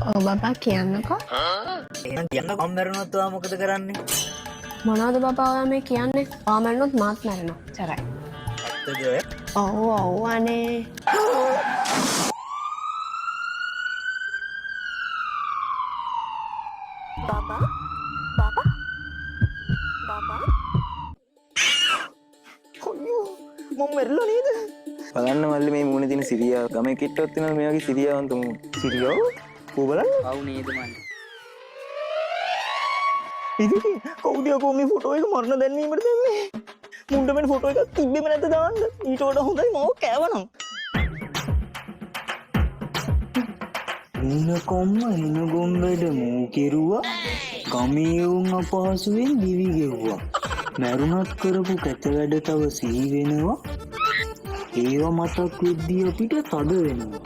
ඔව් බබා කියන්නකෝ. එහෙනම් කියන්න මම මැරුණොත් ඔයා මොකද කරන්නේ? මොනවද බබා ඔයා මේ කියන්නේ? ඔයා මැරුණොත් මාත් මැරෙනවා. චරයි. ඇත්තද ඔය? ඔව් අනේ. බබා බබා බබා කොයියෝ මම මැරිලා නේද? බලන්න මල්ලි මේ මූණේ තියෙන සිරියාව. ගමේ කිට්ටොත් වෙනවා මේ වගේ සිරියාවන්ත මූණ. සිරියෝ? කෝ බලන්න. ආව් නේද මල්ලි? ඉතින් කවුද යකෝ මේ ෆොටෝ එක මරණ දැන්වීමට දෙන්නේ? මුණ්ඩ වෙන ෆොටෝ එකක් තිබ්බෙම නැද්ද දාන්න? ඊට වඩා හොඳයි මම කෑවනම්. ඊන කොම්ම එන ගොම්බෙඩ මූ කෙරුවා. ගමේ උන් අපහසුවෙන් දිවි ගෙව්වා. මැරුණත් කරපු කැත වැඩ තව සිහි වෙනවා. ඒවා මතක් වෙද්දී අපිට තද වෙනවා.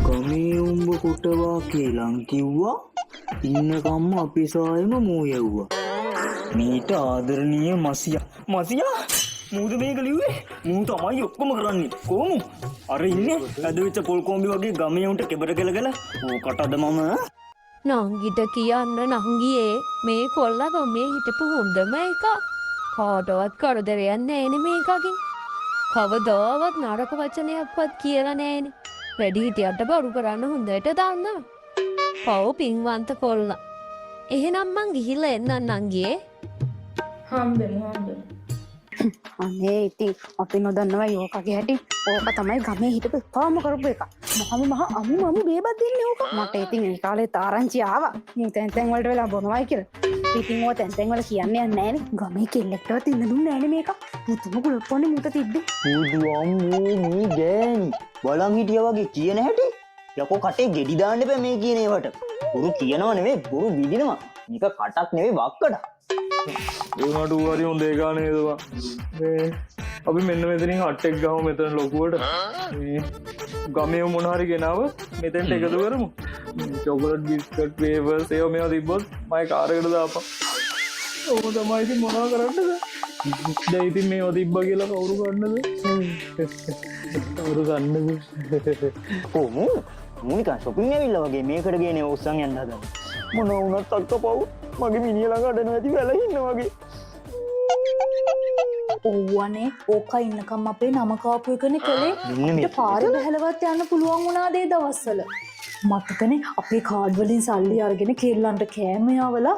ගමේ උඹ කොටවා කියලා කිව්වා. ඉන්නකම්ම අපි සායම මූ යව්වා. මීට ආදරණීය මසියා මූද මේක ලිව්වේ? මූ තමයි ඔක්කොම කරන්නේ. කොහොම? අර ඉන්නේ ඇදවිච්ච පොල් කොම්බි වගේ ගමේ උන්ට කෙබර ගලගල ඕකටද මම නංගිට කියන්න නංගියේ මේ කොල්ලා ගමේ හිටපු හොඳම එක. කාටවත් කරදරයක් නෑනේ මේකකින්. කවදාවත් නරක වචනයක්වත් කියලා නෑනේ. වැඩි හිටියට බරු කරන්න හොඳට දන්නවා. පව් පින්වන්ත කොල්ලා. එහෙනම් මං ගිහිල්ලා එන්නම් නංගියේ. අනේ ඉතින් අපි නොදන්නවා යෝකගේ හැටි. ඕක තමයි ගමේ හිටපු තාම කරපු එක. මම අමු බේබත් දෙන්නේ ඕක. මට ඉතින් ඒ කාලේ තාරංචි ආවා. මේ තැන් වලට වෙලා බොනවයි කියලා. ඉතින් ඔය තැන් වල කියන්නේ නැහැ නේ. ගමේ කෙල්ලෙක්ටවත් ඉන්න දුන්නේ නැහැ නේ මේක. මුතුම කුලප්පෝනේ මුත තිබ්බේ. බුදු අම්මෝ මේ ගෑනි බලන් හිටියා වගේ කියන හැටි. යකෝ කටේ ගෙඩි දාන්න එපා මේ කියන ඒවට. බොරු කියනව නෙවෙයි බොරු විදිනවා. මේක කටක් නෙවෙයි වක්කඩ. උනාට ඌරි හොඳ එකා නේද වා. මේ අපි මෙන්න මෙතනින් හට් එක ගහමු මෙතන ලොකුවට. මේ ගමේ මොන හරි ගෙනාව මෙතෙන්ට එකතු කරමු. චොකලට් බිස්කට් වේවර්ස් ඒවා මේවා තිබ්බොත් මගේ කාර් එකට දාපන්. ඕක තමයි ඉතින් මොනවා කරන්නද? දැන් ඉතින් මේවා තිබ්බා කියලා කවුරු ගන්නද? කවුරු ගන්නද? කොහොම? මොනිකා shopping ඇවිල්ලා වගේ මේකට ගේනේ උස්සන් යන්න හදන. මොන වුණත් අක්කපව් මගේ මිනිහ ළඟ අඬන නැති වෙලා ඉන්නවා වගේ. ඕවනේ ඕක ඉන්නකම් අපේ නම කාපු එකනේ කලේ. මෙන්න මේ පාරේ බහැලවත් යන්න පුළුවන් වුණා දේ දවස්වල. මතකනේ අපේ කාඩ් වලින් සල්ලි අරගෙන කෙල්ලන්ට කෑම යවලා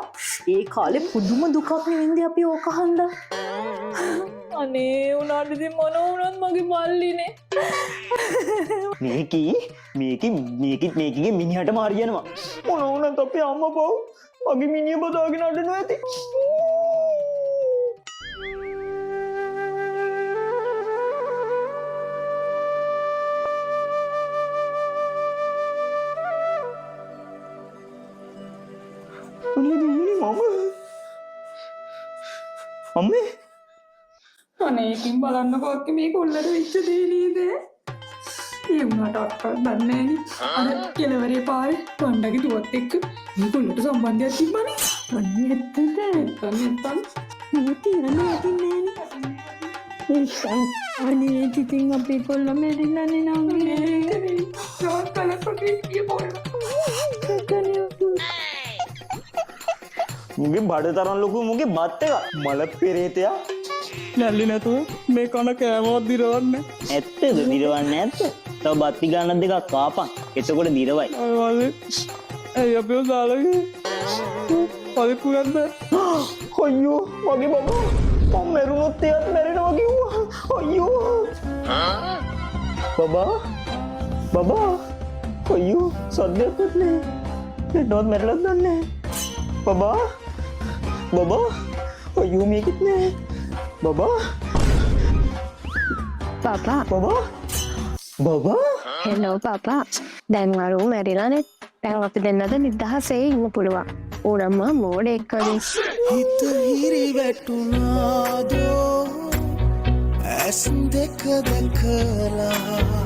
ඒ කාලේ පුදුම දුකක් නෙවෙන්ද අපි ඕක හන්දා. අනේ උනාට ඉතින් මොන වුණත් මගේ මල්ලිනේ. මේකේ මිනිහට මාරියනවා. මොන වුණත් අපේ අම්මා පව් මගේ මිනිහ බදාගෙන අඬනවා ඇති. අම්මේ අනේ ඉතින් බලන්නකෝ අක්කේ මේ කොල්ලට වෙච්ච දේ නේද? ඒ වුණාට අක්කා දන්නේ නෑනේ. අර කෙලවරේ පාරේ වණ්ඩගේ දුවත් එක්ක මේ කොල්ලට සම්බන්ධයක් තිබ්බනේ. අනේ නැත්තම් මේ තියන්නේ නෑනේ. අනේ ඉතින් අපි කොල්ල මෙරිලා නේ නංගි. මුගේ බඩ තරම් ලොකු මුගේ බත් එක මල පෙරේතයා නැල්ලි නැතුව මේ කන කෑමවත් දිරවන්නේ. ඇත්තද දිරවන්නේ නැත්ද? තව බත්ති ගන්න දෙකක් කාපන්. එතකොට දිරවයි. අය ඇයි අපිව දාලා පරිප්පුයක්ද? අයියෝ මගේ බබා මම මැරුණොත් එයාත් මැරෙනවා කිව්වා. අයියෝ බබා අයියෝ සද්දයක්වත් නැහැ. හෙටවත් මැරෙලත් දන්නේ නැහැ. බබා අයියෝ මේකෙත් නැහැ. බබා හෙලෝ පපා. දැන් වරු මැරිලානේ. දැන් අපි දෙන්නද නිදහසේ ඉන්න පුළුවන්. උරම්ම මෝඩෙක් වගේ. හිත හිරි වැටුණාදෝ ඇස් දෙක දැකලා